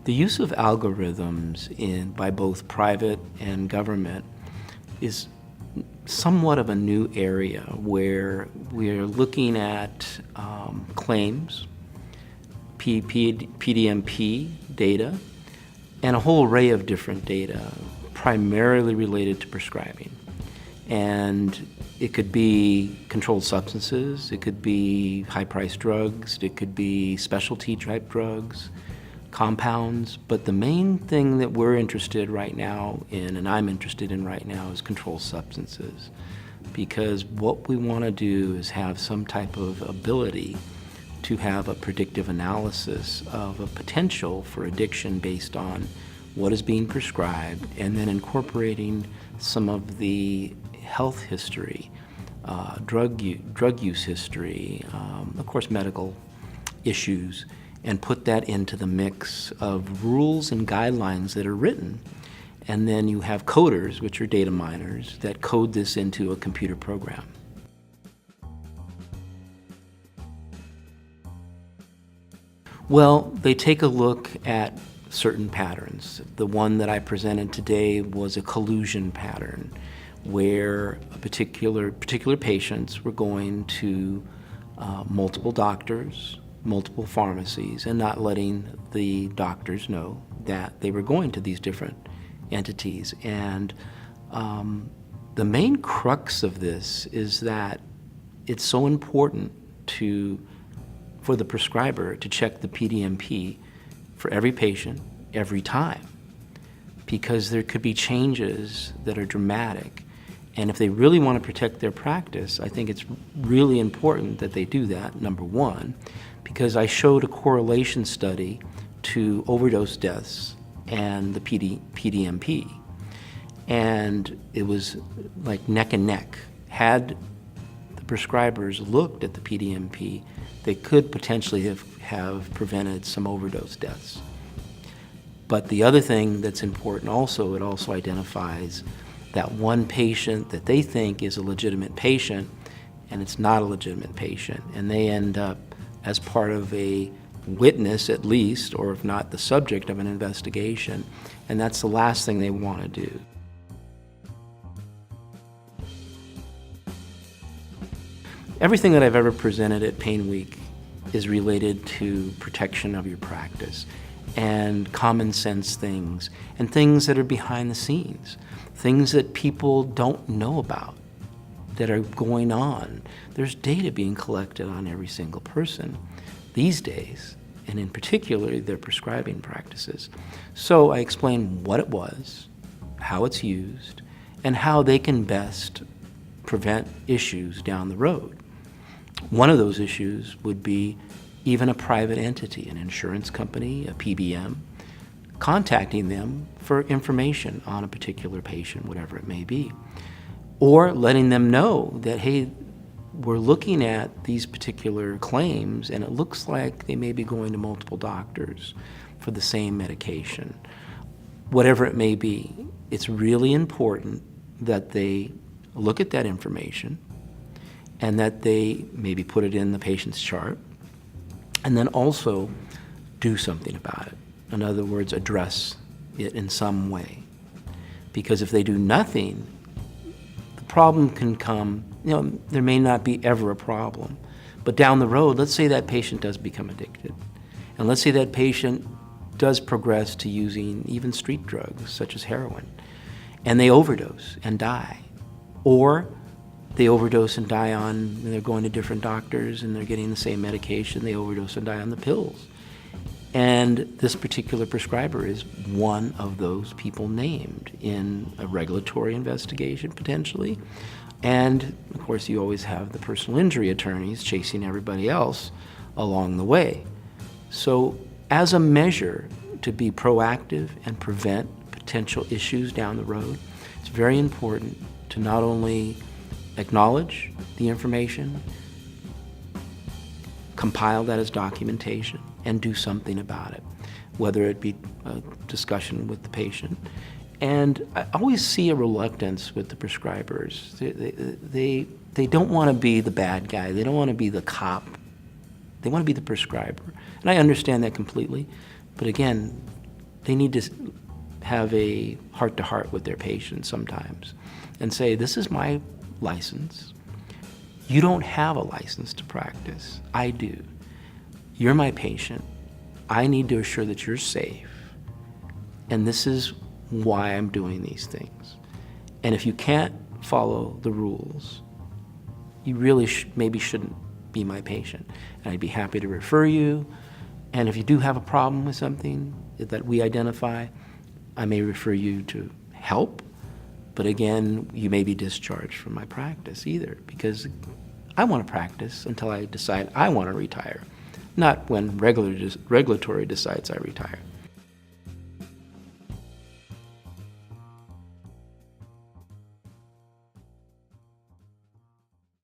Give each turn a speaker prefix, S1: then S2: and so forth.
S1: The use of algorithms by both private and government is somewhat of a new area where we're looking at claims, PDMP data, and a whole array of different data, primarily related to prescribing. And it could be controlled substances, it could be high-priced drugs, it could be specialty-type drugs, compounds, but the main thing that we're interested right now in, and I'm interested in right now, is controlled substances. Because what we want to do is have some type of ability to have a predictive analysis of a potential for addiction based on what is being prescribed, and then incorporating some of the health history, drug use history, of course medical issues, and put that into the mix of rules and guidelines that are written. And then you have coders, which are data miners, that code this into a computer program. Well, they take a look at certain patterns. The one that I presented today was a collusion pattern, where a particular patients were going to multiple doctors, multiple pharmacies, and not letting the doctors know that they were going to these different entities. And the main crux of this is that it's so important for the prescriber to check the PDMP for every patient, every time, because there could be changes that are dramatic. And if they really want to protect their practice, I think it's really important that they do that, number one, because I showed a correlation study to overdose deaths and the PDMP. And it was like neck and neck. Had the prescribers looked at the PDMP, they could potentially have prevented some overdose deaths. But the other thing that's important also, it also identifies that one patient that they think is a legitimate patient, and it's not a legitimate patient, and they end up as part of a witness at least, or if not the subject of an investigation, and that's the last thing they want to do. Everything that I've ever presented at PAINWeek is related to protection of your practice and common sense things and things that are behind the scenes, things that people don't know about that are going on. There's data being collected on every single person these days, and in particular their prescribing practices. So I explained what it was, how it's used, and how they can best prevent issues down the road. One of those issues would be even a private entity, an insurance company, a PBM, contacting them for information on a particular patient, whatever it may be, or letting them know that, hey, we're looking at these particular claims and it looks like they may be going to multiple doctors for the same medication. Whatever it may be, it's really important that they look at that information and that they maybe put it in the patient's chart, and then also do something about it. In other words, address it in some way. Because if they do nothing, the problem can come, there may not be ever a problem, but down the road, let's say that patient does become addicted, and let's say that patient does progress to using even street drugs, such as heroin, and they overdose and die, or they overdose and die they're going to different doctors and they're getting the same medication, they overdose and die on the pills. And this particular prescriber is one of those people named in a regulatory investigation, potentially. And of course, you always have the personal injury attorneys chasing everybody else along the way. So as a measure to be proactive and prevent potential issues down the road, it's very important to not only acknowledge the information, compile that as documentation, and do something about it, whether it be a discussion with the patient. And I always see a reluctance with the prescribers. They don't want to be the bad guy. They don't want to be the cop. They want to be the prescriber. And I understand that completely. But again, they need to have a heart-to-heart with their patients sometimes and say, this is my license. You don't have a license to practice. I do. You're my patient. I need to assure that you're safe. And this is why I'm doing these things. And if you can't follow the rules, you really maybe shouldn't be my patient. And I'd be happy to refer you. And if you do have a problem with something that we identify, I may refer you to help. But again, you may be discharged from my practice either, because I want to practice until I decide I want to retire, not when regulatory decides I retire.